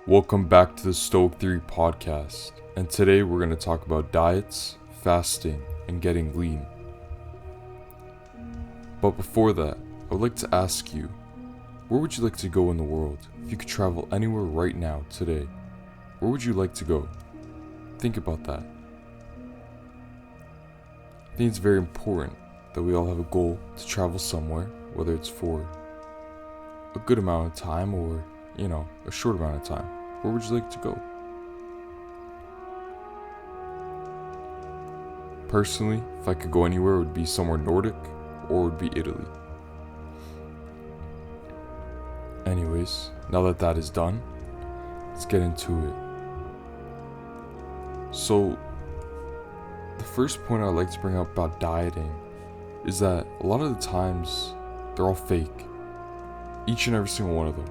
Welcome back to the StoicTheory Podcast, and today we're going to talk about diets, fasting, and getting lean. But before that, I would like to ask you, where would you like to go in the world? If you could travel anywhere right now, today, where would you like to go? Think about that. I think it's very important that we all have a goal to travel somewhere, whether it's for a good amount of time or, a short amount of time. Where would you like to go? Personally, if I could go anywhere, it would be somewhere Nordic or it would be Italy. Anyways, now that that is done, let's get into it. So, the first point I'd like to bring up about dieting is that a lot of the times they're all fake. Each and every single one of them,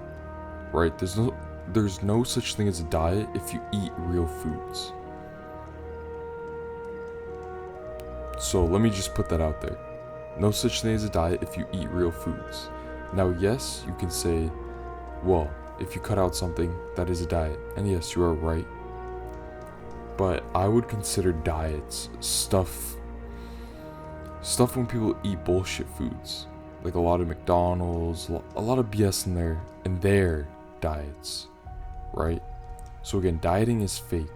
right? There's no such thing as a diet if you eat real foods. So let me just put that out there. No such thing as a diet if you eat real foods. Now, yes, you can say, well, if you cut out something, that is a diet. And yes, you are right. But I would consider diets stuff when people eat bullshit foods. Like a lot of McDonald's, a lot of BS in their diets, right? So again, dieting is fake.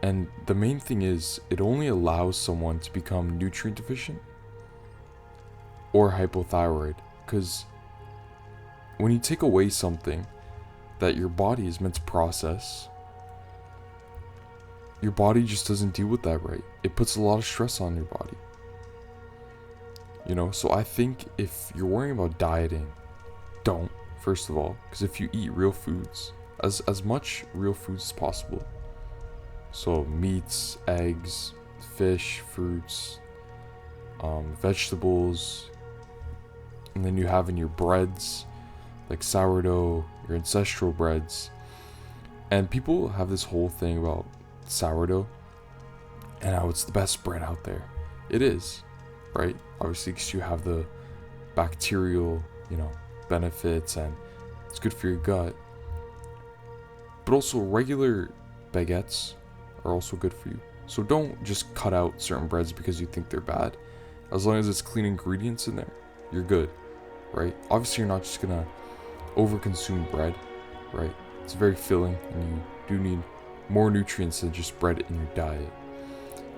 And the main thing is, it only allows someone to become nutrient deficient or hypothyroid. Because when you take away something that your body is meant to process, your body just doesn't deal with that right. It puts a lot of stress on your body. So I think if you're worrying about dieting, don't, first of all, because if you eat real foods, as much real foods as possible, so meats, eggs, fish, fruits, vegetables, and then you have in your breads, like sourdough, your ancestral breads, and people have this whole thing about sourdough, and how it's the best bread out there. It is, right? Obviously, because you have the bacterial, benefits, and it's good for your gut. But also, regular baguettes are also good for you. So don't just cut out certain breads because you think they're bad. As long as it's clean ingredients in there, you're good, right? Obviously, you're not just gonna overconsume bread, right? It's very filling, and you do need more nutrients than just bread in your diet.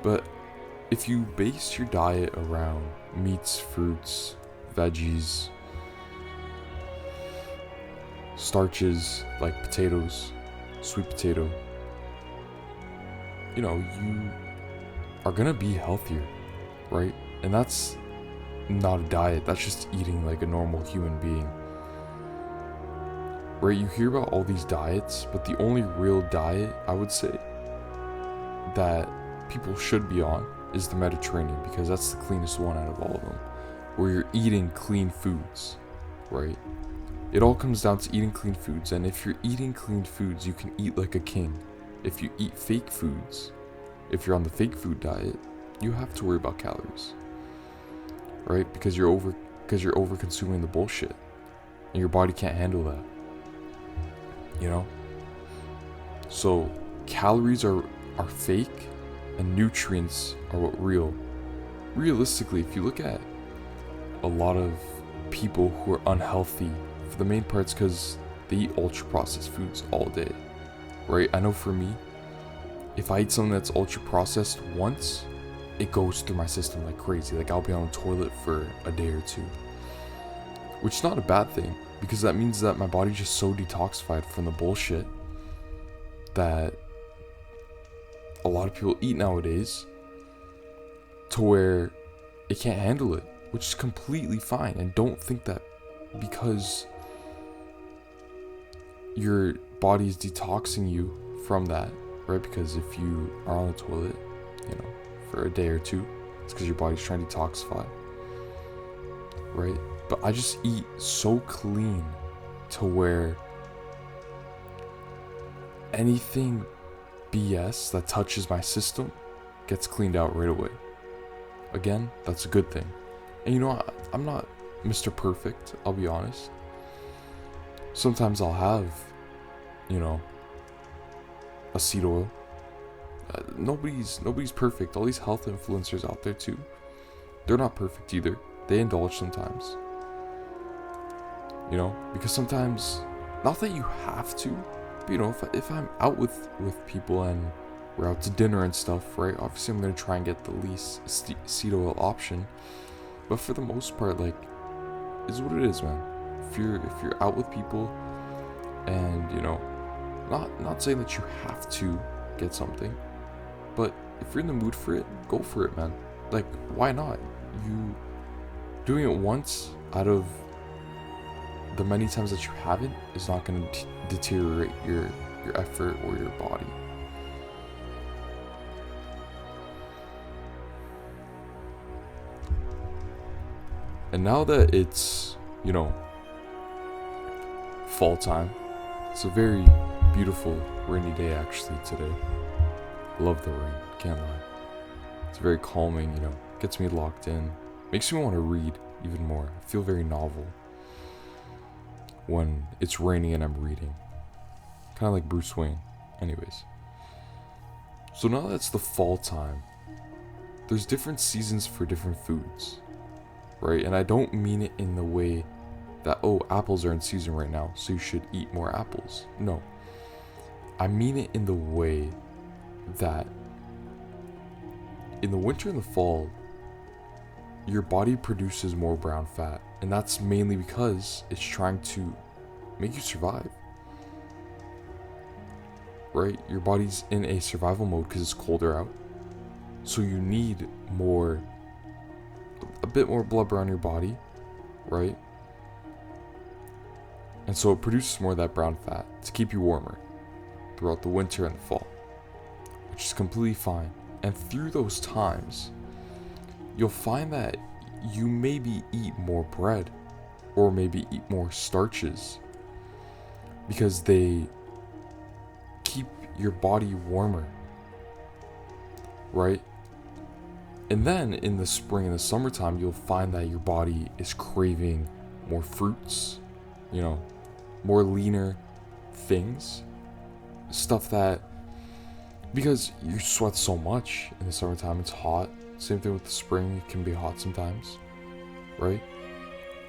But if you base your diet around meats, fruits, veggies, starches like potatoes, sweet potato, you are gonna be healthier, right? And that's not a diet, that's just eating like a normal human being. Right, you hear about all these diets, but the only real diet, I would say, that people should be on is the Mediterranean, because that's the cleanest one out of all of them, where you're eating clean foods, right? It all comes down to eating clean foods, and if you're eating clean foods, you can eat like a king. If you eat fake foods, if you're on the fake food diet, you have to worry about calories, right? Because you're over consuming the bullshit, and your body can't handle that. So calories are fake, and nutrients are what realistically, if you look at a lot of people who are unhealthy, for the main parts because they eat ultra processed foods all day, right? I know for me, if I eat something that's ultra processed once, it goes through my system like crazy. Like I'll be on the toilet for a day or two, which is not a bad thing, because that means that my body's just so detoxified from the bullshit that a lot of people eat nowadays, to where it can't handle it, which is completely fine. And don't think that because your body is detoxing you from that, right? Because if you are on the toilet, for a day or two, it's because your body's trying to detoxify, right? But I just eat so clean to where anything BS that touches my system gets cleaned out right away. Again, that's a good thing. And I'm not Mr. Perfect, I'll be honest. Sometimes I'll have you know, a seed oil. Nobody's perfect. All these health influencers out there too, they're not perfect either. They indulge sometimes, you know, because sometimes, not that you have to, but you know, if I'm out with people and we're out to dinner and stuff, right, obviously I'm gonna try and get the least seed oil option, but for the most part, like, is what it is, man. If you're out with people, and you know, not saying that you have to get something, but if you're in the mood for it, go for it, man. Like, why not? You doing it once out of the many times that you haven't is not going to deteriorate your effort or your body. And now that it's, you know, fall time, it's a very beautiful rainy day actually today. Love the rain, can't lie. It's very calming, you know, gets me locked in, makes me want to read even more. I feel very novel when it's raining and I'm reading. Kind of like Bruce Wayne. Anyways. So now that it's the fall time, there's different seasons for different foods, right? And I don't mean it in the way that, oh, apples are in season right now, so you should eat more apples. No. I mean it in the way that in the winter and the fall, your body produces more brown fat, and that's mainly because it's trying to make you survive, right? Your body's in a survival mode because it's colder out, so you need a bit more blubber on your body, right? And so it produces more of that brown fat to keep you warmer throughout the winter and the fall, which is completely fine. And through those times, you'll find that you maybe eat more bread or maybe eat more starches because they keep your body warmer, right? And then in the spring and the summertime, you'll find that your body is craving more fruits, you know, more leaner things, stuff that, because you sweat so much in the summertime, it's hot. Same thing with the spring, it can be hot sometimes, right?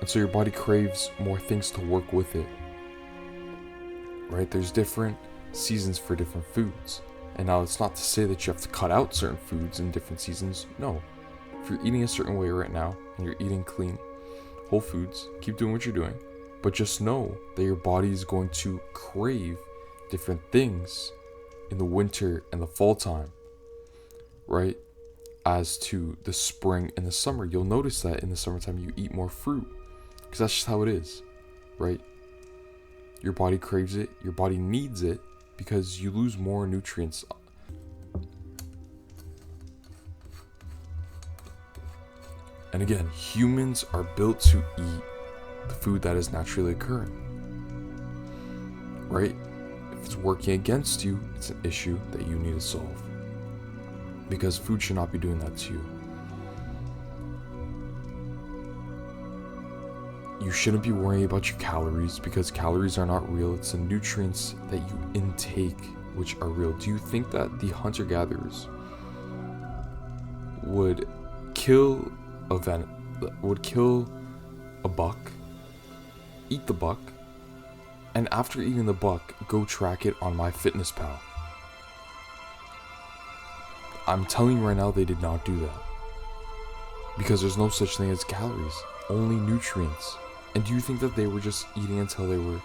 And so your body craves more things to work with it, right? There's different seasons for different foods. And now it's not to say that you have to cut out certain foods in different seasons. No. If you're eating a certain way right now and you're eating clean, whole foods, keep doing what you're doing. But just know that your body is going to crave different things in the winter and the fall time, right? As to the spring and the summer, you'll notice that in the summertime you eat more fruit, because that's just how it is, right? Your body craves it, your body needs it, because you lose more nutrients. And again, humans are built to eat the food that is naturally occurring, right? If it's working against you, it's an issue that you need to solve, because food should not be doing that to you. You shouldn't be worrying about your calories, because calories are not real. It's the nutrients that you intake which are real. Do you think that the hunter-gatherers would kill a buck, eat the buck, and after eating the buck, go track it on MyFitnessPal? I'm telling you right now, they did not do that, because there's no such thing as calories, only nutrients. And do you think that they were just eating until they were,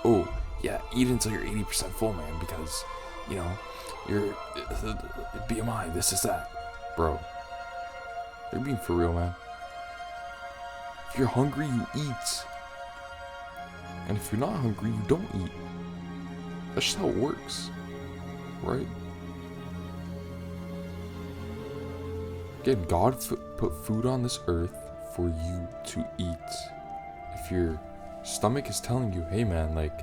oh yeah, eat until you're 80% full, man, because, you know, your BMI, this is that? Bro, they're being for real, man. If you're hungry, you eat. And if you're not hungry, you don't eat. That's just how it works, right? Again, God put food on this earth for you to eat. If your stomach is telling you, hey man, like,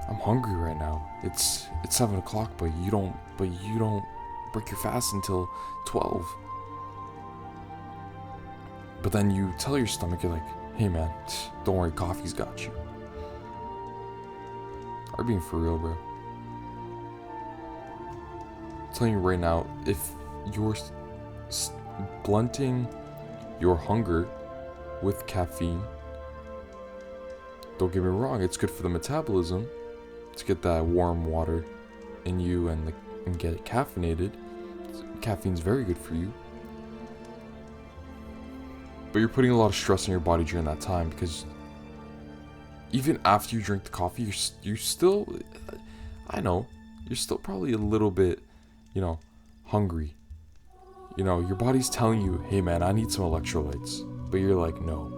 I'm hungry right now, it's 7 o'clock, but you don't break your fast until 12. But then you tell your stomach, you're like, hey man, don't worry, coffee's got you. Are being for real, bro. I'm telling you right now, if you're blunting your hunger with caffeine, don't get me wrong, it's good for the metabolism to get that warm water in you and get caffeinated. Caffeine's very good for you. But you're putting a lot of stress on your body during that time, because even after you drink the coffee, you're still, I know, you're still probably a little bit, hungry. Your body's telling you, hey man, I need some electrolytes. But you're like, no.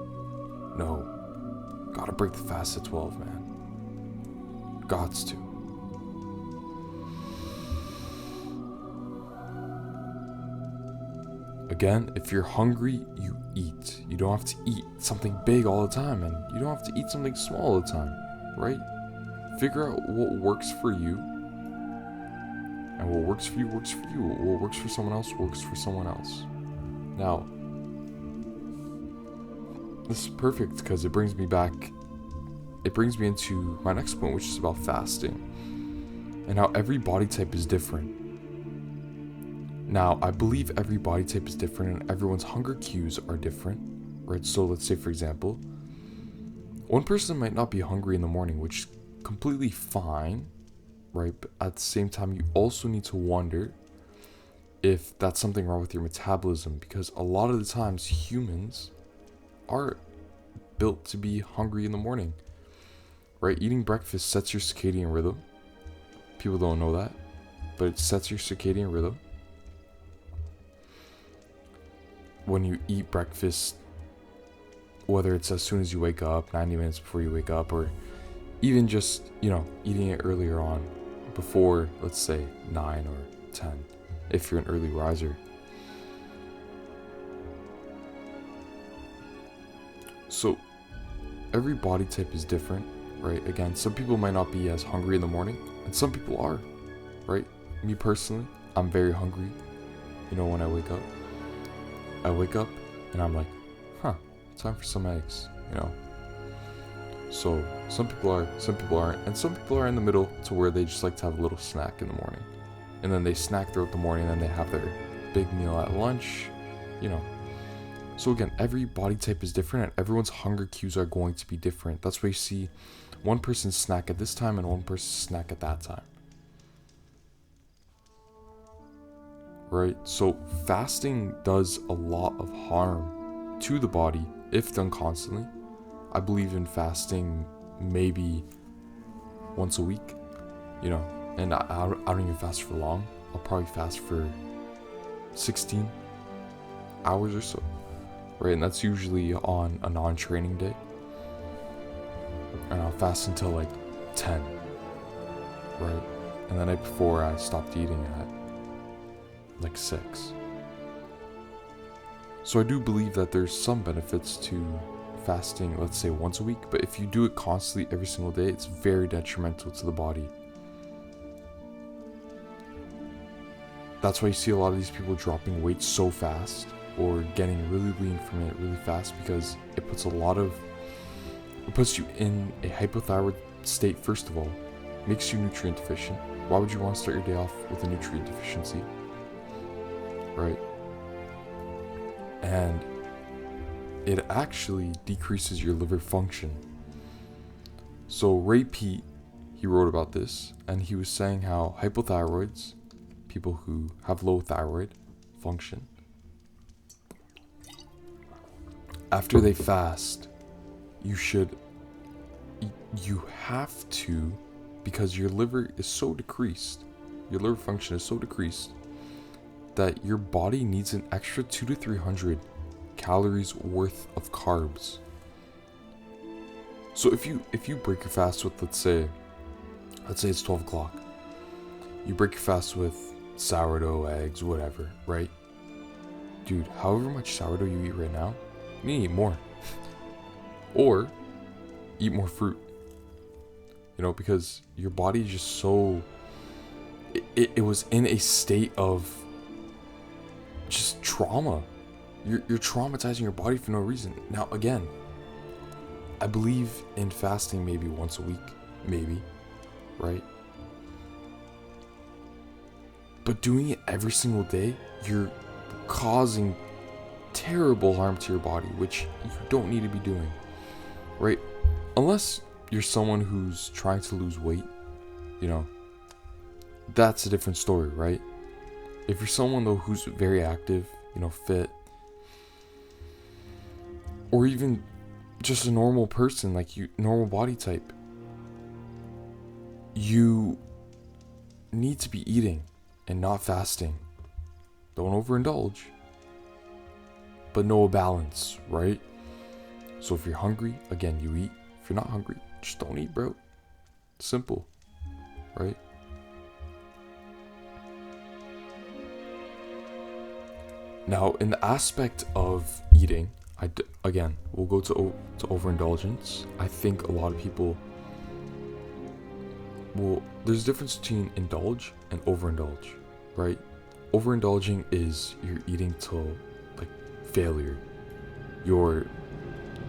Gotta break the fast at 12, man. Gots to. Again, if you're hungry, you eat. You don't have to eat something big all the time, and you don't have to eat something small all the time, right? Figure out what works for you, and what works for you works for you. What works for someone else works for someone else. Now, this is perfect because it brings me into my next point, which is about fasting, and how every body type is different. Now, I believe every body type is different and everyone's hunger cues are different, right? So let's say, for example, one person might not be hungry in the morning, which is completely fine, right? But at the same time, you also need to wonder if that's something wrong with your metabolism, because a lot of the times humans are built to be hungry in the morning, right? Eating breakfast sets your circadian rhythm. People don't know that, but it sets your circadian rhythm. When you eat breakfast, whether it's as soon as you wake up, 90 minutes before you wake up, or even just, eating it earlier on, before, let's say, 9 or 10, if you're an early riser. So, every body type is different, right? Again, some people might not be as hungry in the morning, and some people are, right? Me personally, I'm very hungry, when I wake up. I wake up and I'm like, time for some eggs, So some people are, some people aren't, and some people are in the middle to where they just like to have a little snack in the morning. And then they snack throughout the morning, and then they have their big meal at lunch, So again, every body type is different, and everyone's hunger cues are going to be different. That's why you see one person snack at this time and one person snack at that time. Right? So fasting does a lot of harm to the body if done constantly. I believe in fasting maybe once a week, and I don't even fast for long. I'll probably fast for 16 hours or so, right? And that's usually on a non-training day. And I'll fast until like 10, right? And the night before I stopped eating at like 6. So I do believe that there's some benefits to fasting, let's say once a week, but if you do it constantly every single day, it's very detrimental to the body. That's why you see a lot of these people dropping weight so fast or getting really lean from it really fast, because it puts you in a hypothyroid state. First of all, makes you nutrient deficient. Why would you want to start your day off with a nutrient deficiency? Right? And it actually decreases your liver function. So Ray Peat, he wrote about this, and he was saying how hypothyroids, people who have low thyroid function, after they fast, you have to, because your liver is so decreased, your liver function is so decreased, that your body needs an extra 200 to 300 calories worth of carbs. So if you break your fast with, let's say it's 12 o'clock, you break your fast with sourdough, eggs, whatever, right? Dude, however much sourdough you eat right now, you need to eat more. Or eat more fruit, because your body is just so, it was in a state of just trauma. You're traumatizing your body for no reason. Now again, I believe in fasting maybe once a week, maybe, right? But doing it every single day, you're causing terrible harm to your body, which you don't need to be doing, right? Unless you're someone who's trying to lose weight, that's a different story, right? If you're someone though who's very active, fit, or even just a normal person, like you, normal body type, you need to be eating and not fasting. Don't overindulge, but know a balance, right? So if you're hungry, again, you eat. If you're not hungry, just don't eat, bro. Simple, right? Now, in the aspect of eating, again, we'll go to overindulgence. I think a lot of people there's a difference between indulge and overindulge, right? Overindulging is you're eating till like failure.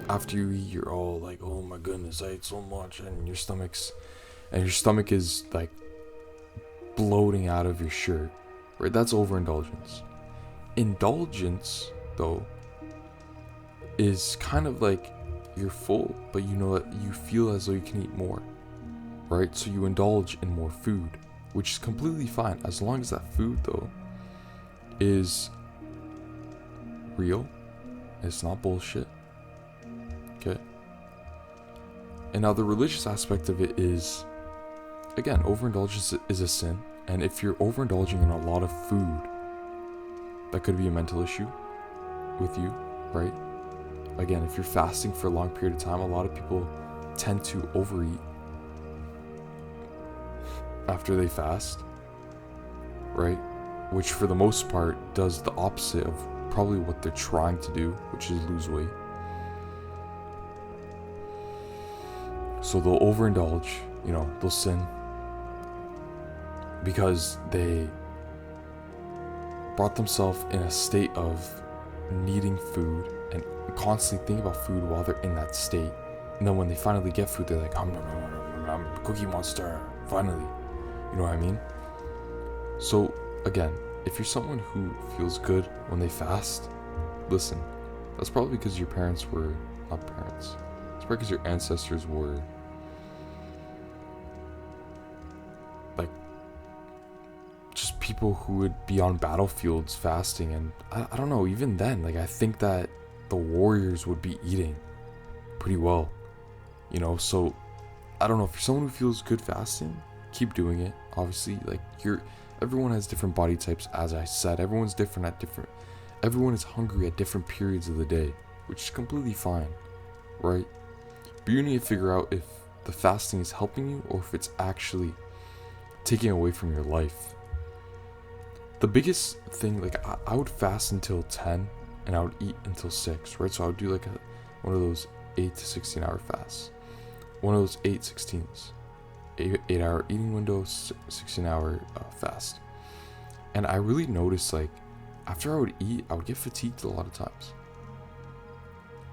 After you eat, you're all like, oh my goodness, I ate so much, and your stomach is like bloating out of your shirt, right? That's overindulgence. Indulgence, though, is kind of like you're full, but you know that you feel as though you can eat more, right? So you indulge in more food, which is completely fine as long as that food, though, is real. It's not bullshit. Okay. And now the religious aspect of it is, again, overindulgence is a sin, and if you're overindulging in a lot of food, that could be a mental issue with you, right? Again, if you're fasting for a long period of time, a lot of people tend to overeat after they fast, right? Which for the most part does the opposite of probably what they're trying to do, which is lose weight. So they'll overindulge, they'll sin because they brought themselves in a state of needing food and constantly thinking about food while they're in that state. And then when they finally get food, they're like, I'm a cookie monster, finally. You know what I mean? So again, if you're someone who feels good when they fast, listen, that's probably because your parents were, not parents, it's probably because your ancestors were like just people who would be on battlefields fasting. And I don't know, even then, like I think that the warriors would be eating pretty well, so I don't know, if you're someone who feels good fasting, keep doing it. Obviously, like everyone has different body types, as I said. Everyone's different everyone is hungry at different periods of the day, which is completely fine, right? But you need to figure out if the fasting is helping you or if it's actually taking away from your life. The biggest thing, like I would fast until 10 and I would eat until 6, right? So I would do like one of those 8 to 16 hour fasts, one of those 8/16s. 8 hour eating window, 16 hour fast. And I really noticed, like, after I would eat, I would get fatigued a lot of times.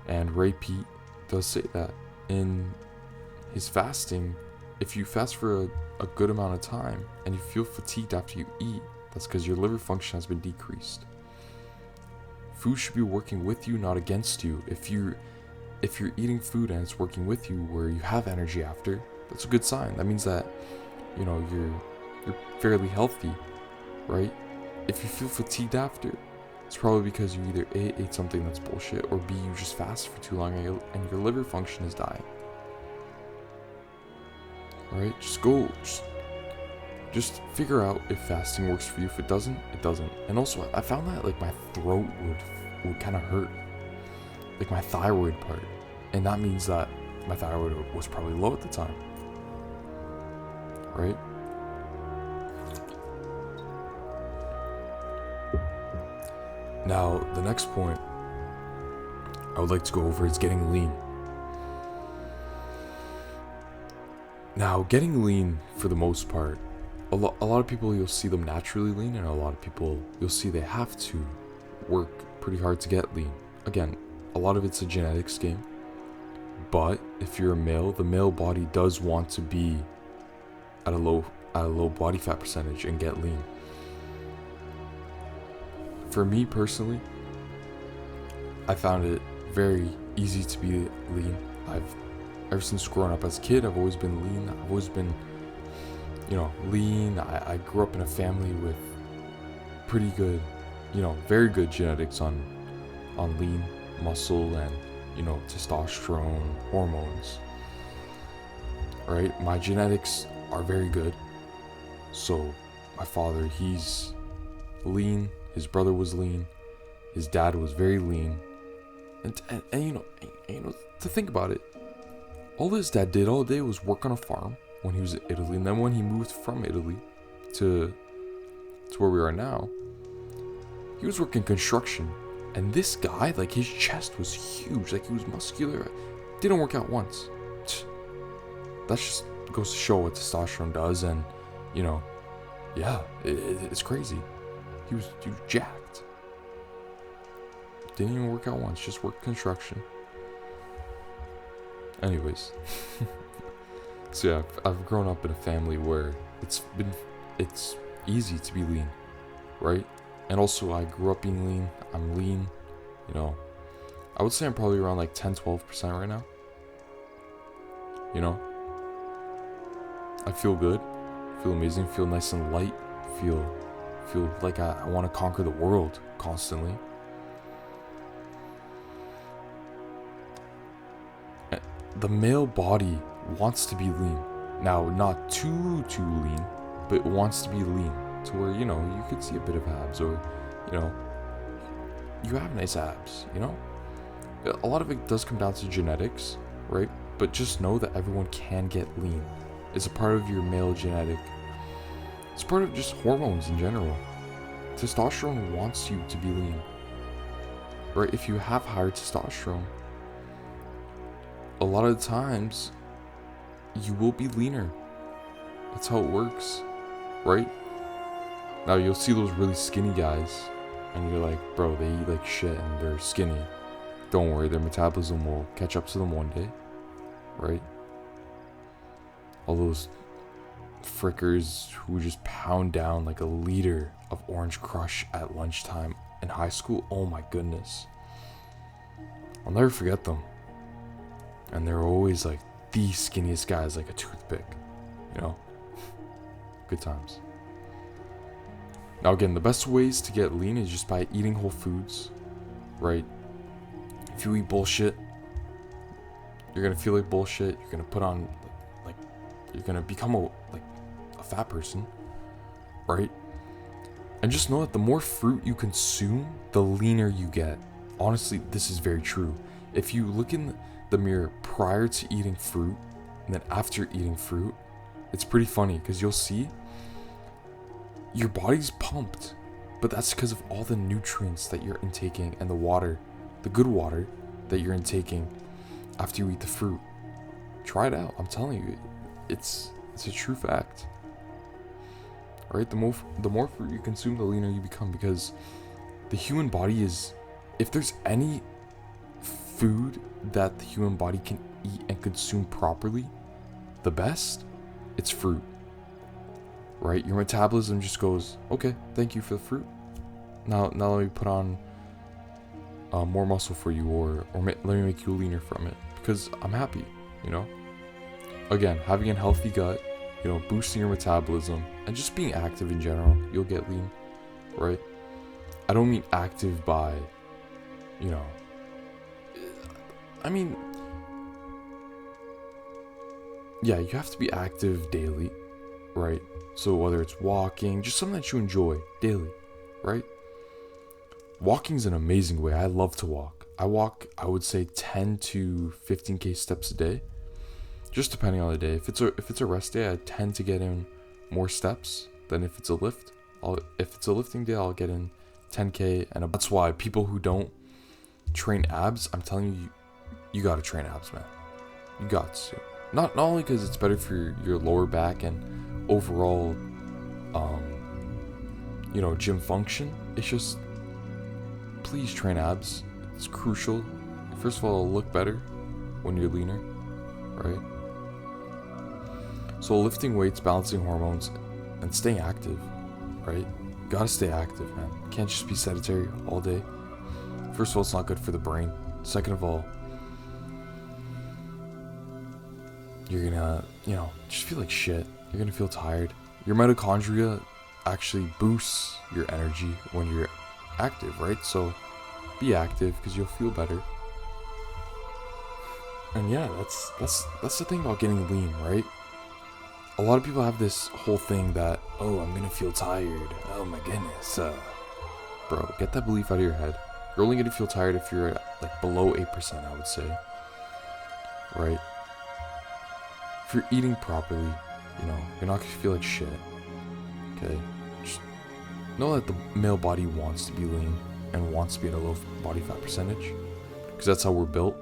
And Ray Pete does say that in his fasting, if you fast for a good amount of time and you feel fatigued after you eat, that's because your liver function has been decreased. Food should be working with you, not against you. If you're eating food and it's working with you where you have energy after, that's a good sign. That means that, you're fairly healthy, right? If you feel fatigued after, it's probably because you either A, ate something that's bullshit, or B, you just fasted for too long and your liver function is dying. Right? Just figure out if fasting works for you. If it doesn't, it doesn't. And also, I found that like my throat would kind of hurt, like my thyroid part, and that means that my thyroid was probably low at the time. Right? Now, the next point I would like to go over is getting lean. Now, getting lean, for the most part, a lot of people, you'll see them naturally lean, and a lot of people, you'll see they have to work pretty hard to get lean. Again, a lot of it's a genetics game, but if you're a male, the male body does want to be at a low body fat percentage and get lean. For me personally, I found it very easy to be lean. Ever since growing up as a kid, I've always been lean. I've always been, lean. I grew up in a family with pretty good, very good genetics on lean muscle and, testosterone, hormones. Right? My genetics are very good. So my father, he's lean. His brother was lean. His dad was very lean. And to think about it, all his dad did all day was work on a farm when he was in Italy. And then when he moved from Italy to where we are now, he was working construction. And this guy, like, his chest was huge. Like, he was muscular. Didn't work out once. That just goes to show what testosterone does. And, it's crazy. He was jacked. Didn't even work out once, just worked construction. Anyways. So yeah, I've grown up in a family where it's easy to be lean, right? And also I grew up being lean. I'm lean, I would say I'm probably around like 10-12% right now. I feel good, feel amazing, feel nice and light, feel like I want to conquer the world constantly. The male body wants to be lean. Now, not too lean, but it wants to be lean to where, you could see a bit of abs, or, you have nice abs, A lot of it does come down to genetics, right? But just know that everyone can get lean. It's a part of your male genetic. It's part of just hormones in general. Testosterone wants you to be lean, right? If you have higher testosterone, a lot of the times you will be leaner. That's how it works, right? Now you'll see those really skinny guys and you're like, bro, they eat like shit and they're skinny. Don't worry, their metabolism will catch up to them one day, right? All those frickers who just pound down like a liter of Orange Crush at lunchtime in high school, oh my goodness. I'll never forget them. And they're always like the skinniest guys, like a toothpick, Good times. Now again, the best ways to get lean is just by eating whole foods, right? If you eat bullshit, you're gonna feel like bullshit. You're gonna put on, you're gonna become a fat person, right? And just know that the more fruit you consume, the leaner you get. Honestly, this is very true. If you look in the mirror prior to eating fruit and then after eating fruit, it's pretty funny because you'll see your body's pumped, but that's because of all the nutrients that you're intaking and the water, the good water that you're intaking after you eat the fruit. Try it out. I'm telling you, it's a true fact. All right, the more fruit you consume, the leaner you become, because the human body is, if there's any food that the human body can eat and consume properly, the best, it's fruit. Right? Your metabolism just goes, okay, thank you for the fruit. Now let me put on more muscle for you, or let me make you leaner from it, because I'm happy, Again, having a healthy gut, boosting your metabolism, and just being active in general, you'll get lean, right? I don't mean active by, yeah, you have to be active daily, right? So whether it's walking, just something that you enjoy daily, right? Walking's an amazing way. I love to walk. I walk, I would say 10 to 15k steps a day, just depending on the day. If it's a rest day, I tend to get in more steps than if it's a lift. If it's a lifting day, I'll get in 10k, and that's why people who don't train abs, I'm telling you, you gotta train abs, man. You got to. Not only because it's better for your lower back and overall, gym function. It's just, please train abs. It's crucial. First of all, it'll look better when you're leaner, right? So lifting weights, balancing hormones, and staying active, right? You gotta stay active, man. You can't just be sedentary all day. First of all, it's not good for the brain. Second of all, you're gonna, just feel like shit. You're gonna feel tired. Your mitochondria actually boosts your energy when you're active, right? So be active because you'll feel better. And yeah, that's the thing about getting lean, right? A lot of people have this whole thing that, oh, I'm gonna feel tired. Oh my goodness. Bro, get that belief out of your head. You're only gonna feel tired if you're like below 8%, I would say. Right? If you're eating properly, you're not gonna feel like shit. Okay? Just know that the male body wants to be lean and wants to be at a low body fat percentage. Because that's how we're built.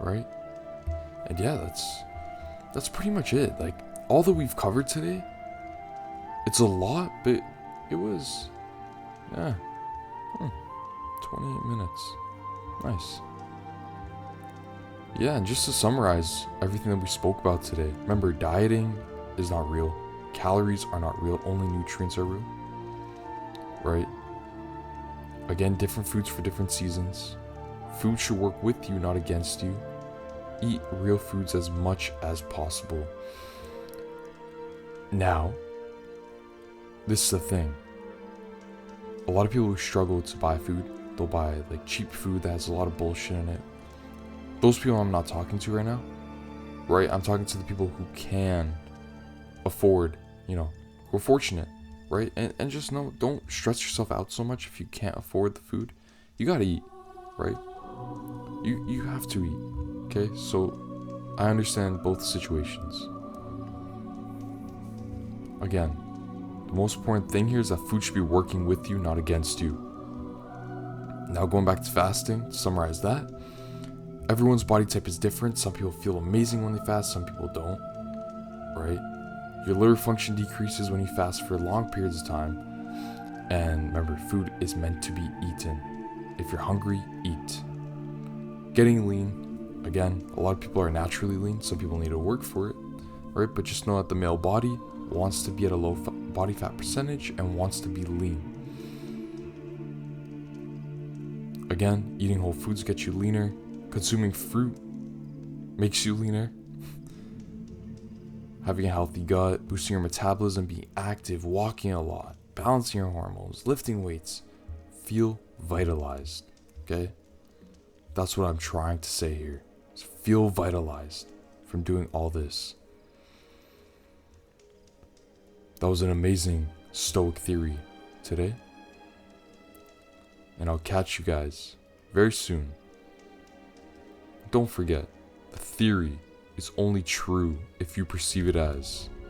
Right? And yeah, that's pretty much it. Like, all that we've covered today, it's a lot, but it was, 28 minutes. Nice. Yeah, and just to summarize everything that we spoke about today, remember, dieting is not real. Calories are not real. Only nutrients are real. Right? Again, different foods for different seasons. Food should work with you, not against you. Eat real foods as much as possible. Now, this is the thing. A lot of people who struggle to buy food, they'll buy like cheap food that has a lot of bullshit in it. Those people I'm not talking to right now, right? I'm talking to the people who can afford, who are fortunate, right? And just know, don't stress yourself out so much if you can't afford the food. You gotta eat, right? You have to eat, okay? So I understand both situations. Again, the most important thing here is that food should be working with you, not against you. Now going back to fasting, to summarize that, everyone's body type is different. Some people feel amazing when they fast, some people don't, right? Your liver function decreases when you fast for long periods of time. And remember, food is meant to be eaten. If you're hungry, eat. Getting lean, again, a lot of people are naturally lean. Some people need to work for it, right? But just know that the male body wants to be at a low body fat percentage and wants to be lean. Again, eating whole foods gets you leaner. Consuming fruit makes you leaner. Having a healthy gut, boosting your metabolism, being active, walking a lot, balancing your hormones, lifting weights, feel vitalized, okay? That's what I'm trying to say here. Is feel vitalized from doing all this. That was an amazing Stoic theory today. And I'll catch you guys very soon. Don't forget, the theory is only true if you perceive it as.